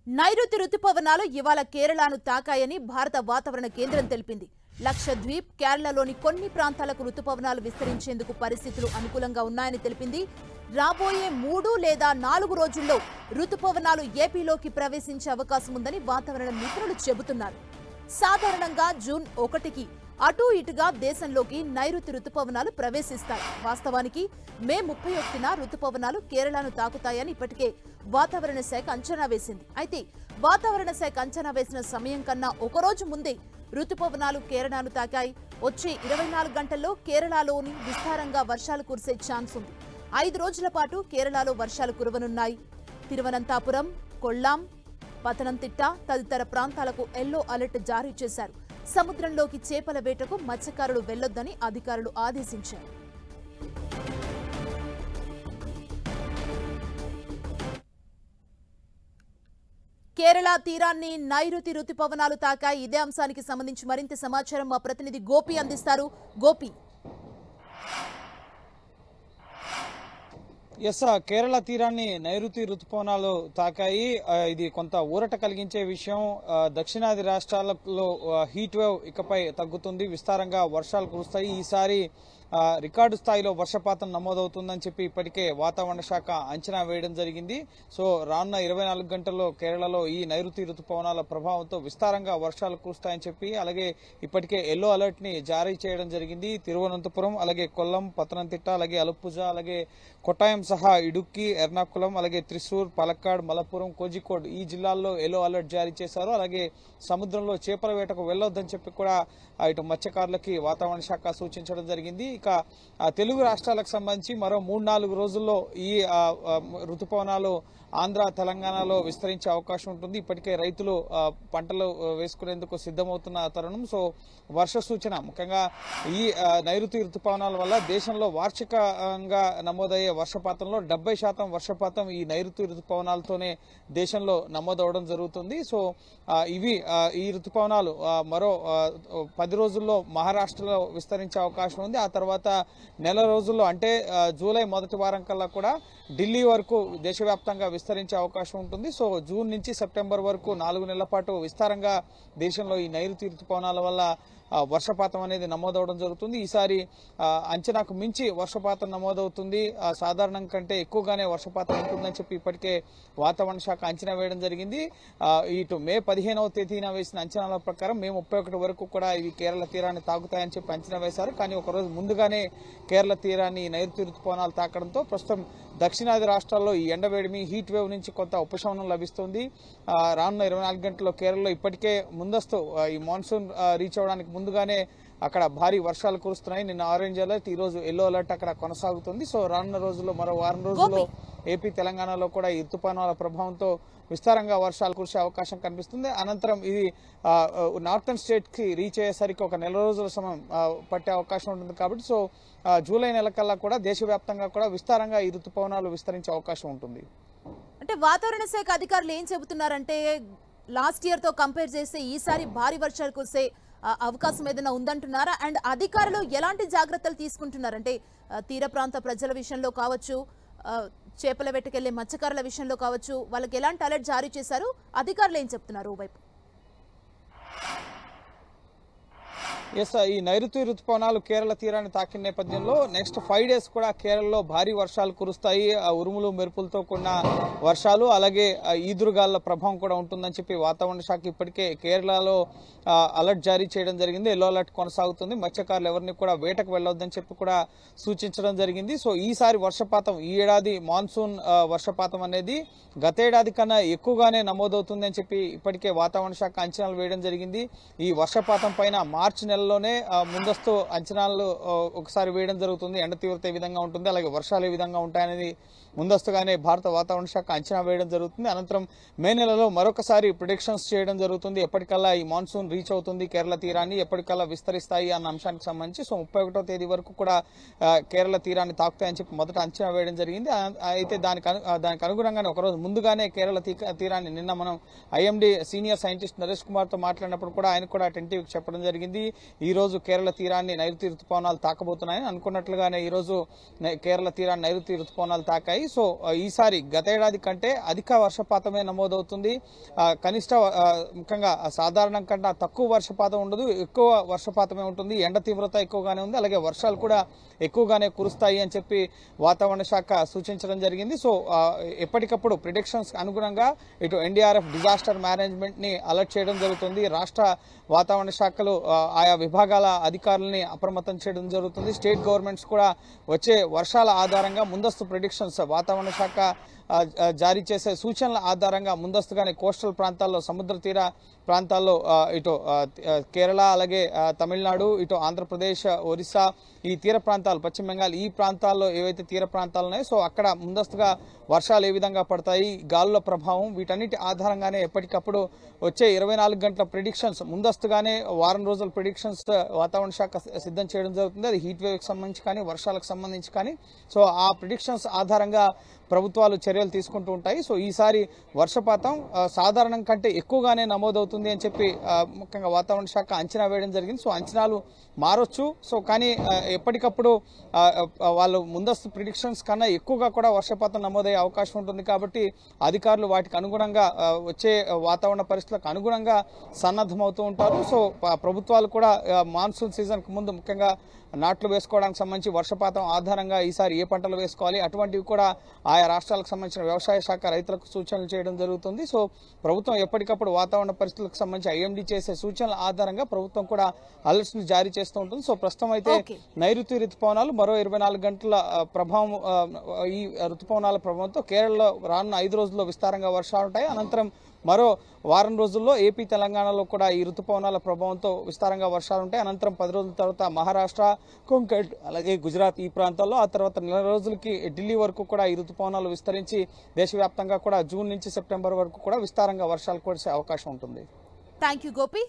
నైరుతి రుతుపవనాలు ఇవాళ కేరళను తాకాయని భారత వాతావరణ కేంద్రం తెలిపింది. లక్షద్వీప్, కేరళలోని కొన్ని ప్రాంతాలకు రుతుపవనాలు విస్తరించేందుకు పరిస్థితులు అనుకూలంగా ఉన్నాయని తెలిపింది. రాబోయే 3 లేదా 4 రోజుల్లో రుతుపవనాలు ఏపీలోకి ప్రవేశించే అవకాశం ఉందని వాతావరణ నిపుణులు చెబుతున్నారు. సాధారణంగా జూన్ 1కి అటూ ఇటుగా దేశంలోకి నైరుతి రుతుపవనాలు ప్రవేశిస్తాయి. వాస్తవానికి మే 31న రుతుపవనాలు కేరళను తాకుతాయని ఇప్పటికే వాతావరణ శాఖ అంచనా వేసింది. అయితే వాతావరణ శాఖ అంచనా వేసిన సమయం కన్నా ఒకరోజు ముందే రుతుపవనాలు కేరళను తాకాయి. వచ్చే 24 గంటల్లో కేరళలోని విస్తారంగా వర్షాలు కురిసే ఛాన్స్ ఉంది. 5 రోజుల పాటు కేరళలో వర్షాలు కురవనున్నాయి. తిరువనంతపురం, కొల్లాం, పతనంతిట్ట తదితర ప్రాంతాలకు ఎల్లో అలర్ట్ జారీ చేశారు. సముద్రంలోకి చేపల వేటకు మత్స్యకారులు వెళ్లొద్దని అధికారులు ఆదేశించారు. కేరళ తీరాన్ని నైరుతి రుతుపవనాలు తాకాయి. ఇదే అంశానికి సంబంధించి మరింత సమాచారం మా ప్రతినిధి గోపి అందిస్తారు. గోపి, కేరళ తీరాన్ని నైరుతి రుతుపవనాలు తాకాయి. ఇది కొంత ఊరట కలిగించే విషయం. దక్షిణాది రాష్ట్రాలలో హీట్ వేవ్ ఇకపై తగ్గుతుంది, విస్తారంగా వర్షాలు కురుస్తాయి. ఈసారి రికార్డు స్థాయిలో వర్షపాతం నమోదవుతుందని చెప్పి ఇప్పటికే వాతావరణ శాఖ అంచనా వేయడం జరిగింది. సో రానున్న 24 గంటల్లో కేరళలో ఈ నైరుతి రుతుపవనాల ప్రభావంతో విస్తారంగా వర్షాలు కురుస్తాయని చెప్పి అలాగే ఇప్పటికే ఎల్లో అలర్ట్ ని జారీ చేయడం జరిగింది. తిరువనంతపురం, అలాగే కొల్లం, పతనంతిట్ట, అలాగే అలుప్పుజ, అలాగే కొట్టాయం సహా ఇడుక్కి, ఎర్నాకుళం, అలాగే త్రిశూర్, పలక్కాడ్, మలప్పురం, కోజికోడ్ ఈ జిల్లాల్లో ఎల్లో అలర్ట్ జారీ చేశారు. అలాగే సముద్రంలో చేపల వేటకు వెళ్లొద్దని చెప్పి కూడా ఇటు మత్స్యకారులకి వాతావరణ శాఖ సూచించడం జరిగింది. ఇక తెలుగు రాష్ట్రాలకు సంబంధించి మరో 3-4 రోజుల్లో ఈ రుతుపవనాలు ఆంధ్ర, తెలంగాణలో విస్తరించే అవకాశం ఉంటుంది. ఇప్పటికే రైతులు పంటలు వేసుకునేందుకు సిద్ధమవుతున్న తరుణం. సో వర్ష సూచన ముఖ్యంగా ఈ నైరుతి రుతుపవనాల వల్ల దేశంలో వార్షికంగా నమోదయ్యే వర్షపాతంలో 70% వర్షపాతం ఈ నైరుతి రుతుపవనాలతోనే దేశంలో నమోదవడం జరుగుతుంది. సో ఈ రుతుపవనాలు మరో 10 రోజుల్లో మహారాష్ట్రలో విస్తరించే అవకాశం ఉంది. ఆ తర్వాత నెల రోజుల్లో అంటే జూలై మొదటి వారం కల్లా కూడా ఢిల్లీ వరకు దేశవ్యాప్తంగా విస్తరించే అవకాశం ఉంటుంది. సో జూన్ నుంచి సెప్టెంబర్ వరకు 4 నెలల పాటు విస్తారంగా దేశంలో ఈ నైరుతి రుతుపవనాల వల్ల వర్షపాతం అనేది నమోదవడం జరుగుతుంది. ఈసారి అంచనాకు మించి వర్షపాతం నమోదవుతుంది. సాధారణం కంటే ఎక్కువగానే వర్షపాతం ఉంటుందని చెప్పి ఇప్పటికే వాతావరణ శాఖ అంచనా వేయడం జరిగింది. ఇటు మే 15వ తేదీన వేసిన అంచనాల ప్రకారం మే 31 వరకు కూడా ఇవి కేరళ తీరాన్ని తాకుతాయని చెప్పి అంచనా వేశారు. కానీ ఒకరోజు ముందుగానే కేరళ తీరాన్ని నైరుతి రుతుపవనాలు తాకడంతో ప్రస్తుతం దక్షిణాది రాష్ట్రాల్లో ఈ ఎండవేడిమి, హీట్ వేవ్ నుంచి కొంత ఉపశమనం లభిస్తుంది. రానున్న 24 గంటల్లో కేరళలో ఇప్పటికే ముందస్తు ఈ మాన్సూన్ రీచ్ అవడానికి ముందుగానే అక్కడ భారీ వర్షాలు కురుస్తున్నాయి. నిన్న ఆరెంజ్ అలర్ట్, ఈ రోజు ఎల్లో అలర్ట్ అక్కడ కొనసాగుతుంది. సో రానున్న రోజుల్లో మరో వారం రోజుల్లో ఏపీ, తెలంగాణలో కూడా ఈ రుతుపవనాల ప్రభావంతో విస్తారంగా వర్షాలు కురిసే అవకాశం కనిపిస్తుంది. అనంతరం ఇది నార్థన్ స్టేట్ కి రీచ్ అయ్యేసరికి ఒక నెల రోజుల సమయం పట్టే అవకాశం ఉంటుంది. కాబట్టి సో జూలై నెల కల్లా కూడా దేశవ్యాప్తంగా కూడా విస్తారంగా ఈ రుతుపవనాలు విస్తరించే అవకాశం ఉంటుంది. అంటే వాతావరణ శాఖ అధికారులు ఏం చెబుతున్నారంటే లాస్ట్ ఇయర్ తో కంపేర్ చేస్తే ఈసారి భారీ వర్షాలు కురిసే అవకాశం ఏదైనా ఉందంటున్నారా? అండ్ అధికారులు ఎలాంటి జాగ్రత్తలు తీసుకుంటున్నారంటే తీర ప్రాంత ప్రజల విషయంలో కావచ్చు, చేపల వేటకెళ్లే మత్స్యకారుల విషయంలో కావచ్చు, వాళ్ళకి ఎలాంటి అలర్ట్ జారీ చేశారు? అధికారులు ఏం చెప్తున్నారు? ఓవైపు ఈ నైరుతి రుతుపవనాలు కేరళ తీరాన్ని తాకిన నేపథ్యంలో నెక్స్ట్ 5 డేస్ కూడా కేరళలో భారీ వర్షాలు కురుస్తాయి. ఉరుములు మెరుపులతో కూడిన వర్షాలు, అలాగే ఈదురుగాళ్ల ప్రభావం కూడా ఉంటుందని చెప్పి వాతావరణ శాఖ ఇప్పటికే కేరళలో అలర్ట్ జారీ చేయడం జరిగింది. ఎల్లో అలర్ట్ కొనసాగుతుంది. మత్స్యకారులు ఎవరిని కూడా వేటకు వెళ్లొద్దని చెప్పి కూడా సూచించడం జరిగింది. సో ఈసారి వర్షపాతం, ఈ ఏడాది మాన్సూన్ వర్షపాతం అనేది గతేడాది కన్నా ఎక్కువగానే నమోదవుతుంది అని చెప్పి ఇప్పటికే వాతావరణ శాఖ అంచనాలు వేయడం జరిగింది. ఈ వర్షపాతం పైన మార్చి నెలలోనే ముందస్తు అంచనాలు ఒకసారి వేయడం జరుగుతుంది. ఎండ తీవ్రత ఏ విధంగా ఉంటుంది, అలాగే వర్షాలు ఏ విధంగా ఉంటాయనేది ముందస్తుగానే భారత వాతావరణ శాఖ అంచనా వేయడం జరుగుతుంది. అనంతరం మే నెలలో మరొకసారి ప్రిడిక్షన్స్ చేయడం జరుగుతుంది. ఎప్పటికల్లా ఈ మాన్సూన్ రీచ్ అవుతుంది కేరళ తీరాన్ని, ఎప్పటికల్లా విస్తరిస్తాయి అన్న అంశానికి సంబంధించి. సో 31వ తేదీ వరకు కూడా కేరళ తీరాన్ని తాకుతాయని చెప్పి మొదట అంచనా వేయడం జరిగింది. అయితే దానికి అనుగుణంగానే ఒకరోజు ముందుగానే కేరళ తీరాన్ని నిన్న మనం IMD senior scientist Naresh Kumar తో మాట్లాడినప్పుడు కూడా ఆయన కూడా టెంటివ్ చెప్పడం జరిగింది. ఈ రోజు కేరళ తీరాన్ని నైరుతి రుతుపవనాలు తాకబోతున్నాయని అనుకున్నట్లుగానే ఈ రోజు కేరళ తీరాన్ని నైరుతి రుతుపవనాలు తాకాయి. సో ఈసారి గతేడాది కంటే అధిక వర్షపాతమే నమోదవుతుంది. కనిష్ట ముఖ్యంగా సాధారణం కంటే తక్కువ వర్షపాతం ఉండదు, ఎక్కువ వర్షపాతమే ఉంటుంది. ఎండ తీవ్రత ఎక్కువగానే ఉంది, అలాగే వర్షాలు కూడా ఎక్కువగానే కురుస్తాయి అని చెప్పి వాతావరణ శాఖ సూచించడం జరిగింది. సో ఎప్పటికప్పుడు ప్రిడిక్షన్స్ అనుగుణంగా ఇటు ఎన్డీఆర్ఎఫ్ డిజాస్టర్ మేనేజ్మెంట్ ని అలర్ట్ చేయడం జరుగుతుంది. రాష్ట్ర వాతావరణ శాఖలు ఆయా విభాగాల అధికారులని అప్రమత్తం చేయడం జరుగుతుంది. స్టేట్ గవర్నమెంట్స్ కూడా వచ్చే వర్షాల ఆధారంగా ముందస్తు ప్రిడిక్షన్స్ వాతావరణ శాఖ జారీ చేసే సూచనల ఆధారంగా ముందస్తుగానే కోస్టల్ ప్రాంతాల్లో, సముద్ర తీర ప్రాంతాల్లో ఇటు కేరళ, అలాగే తమిళనాడు, ఇటు ఆంధ్రప్రదేశ్, ఒరిస్సా ఈ తీర ప్రాంతాలు, పశ్చిమ బెంగాల్ ఈ ప్రాంతాల్లో ఏవైతే తీర ప్రాంతాలు ఉన్నాయో సో అక్కడ ముందస్తుగా వర్షాలు ఏ విధంగా పడతాయి, గాలుల ప్రభావం, వీటన్నిటి ఆధారంగానే ఎప్పటికప్పుడు వచ్చే 24 గంటల ప్రిడిక్షన్స్ ముందస్తుగానే వారం రోజుల ప్రిడిక్షన్స్ వాతావరణ శాఖ సిద్ధం చేయడం జరుగుతుంది. అది హీట్ వేవ్కి సంబంధించి కానీ వర్షాలకు సంబంధించి కానీ. సో ఆ ప్రిడిక్షన్స్ ఆధారంగా ప్రభుత్వాలు చర్యలు తీసుకుంటూ ఉంటాయి. సో ఈసారి వర్షపాతం సాధారణం కంటే ఎక్కువగానే నమోదవుతుంది అని చెప్పి ముఖ్యంగా వాతావరణ శాఖ అంచనా వేయడం జరిగింది. సో అంచనాలు మారొచ్చు. సో కానీ ఎప్పటికప్పుడు వాళ్ళు ముందస్తు ప్రిడిక్షన్స్ కన్నా ఎక్కువగా కూడా వర్షపాతం నమోదయ్యే అవకాశం ఉంటుంది. కాబట్టి అధికారులు వాటికి అనుగుణంగా వచ్చే వాతావరణ పరిస్థితులకు అనుగుణంగా సన్నద్ధమవుతూ ఉంటారు. సో ప్రభుత్వాలు కూడా మాన్సూన్ సీజన్కు ముందు ముఖ్యంగా నాట్లు వేసుకోవడానికి సంబంధించి వర్షపాతం ఆధారంగా ఈసారి ఏ పంటలు వేసుకోవాలి అటువంటివి కూడా ఆయా రాష్ట్రాలకు సంబంధించిన వ్యవసాయ శాఖ రైతులకు సూచనలు చేయడం జరుగుతుంది. సో ప్రభుత్వం ఎప్పటికప్పుడు వాతావరణ పరిస్థితులకు సంబంధించి ఐఎండీ చేసే సూచనల ఆధారంగా ప్రభుత్వం కూడా అలర్ట్స్ ని జారీ చేస్తూ ఉంటుంది. సో ప్రస్తుతం అయితే నైరుతి రుతుపవనాలు మరో 24 గంటల ప్రభావం, ఈ రుతుపవనాల ప్రభావంతో కేరళలో రానున్న 5 రోజుల్లో విస్తారంగా వర్షాలు ఉంటాయి. అనంతరం మరో వారం రోజుల్లో ఏపీ, తెలంగాణలో కూడా ఈ రుతుపవనాల ప్రభావంతో విస్తారంగా వర్షాలు ఉంటాయి. అనంతరం 10 రోజుల తర్వాత మహారాష్ట్ర, కొంకణ్, అలాగే గుజరాత్ ఈ ప్రాంతాల్లో, ఆ తర్వాత 4 రోజులకి ఢిల్లీ వరకు కూడా ఈ రుతుపవనాలు విస్తరించి దేశవ్యాప్తంగా కూడా జూన్ నుంచి సెప్టెంబర్ వరకు కూడా విస్తారంగా వర్షాలు కురిసే అవకాశం ఉంటుంది. Thank you Gopi.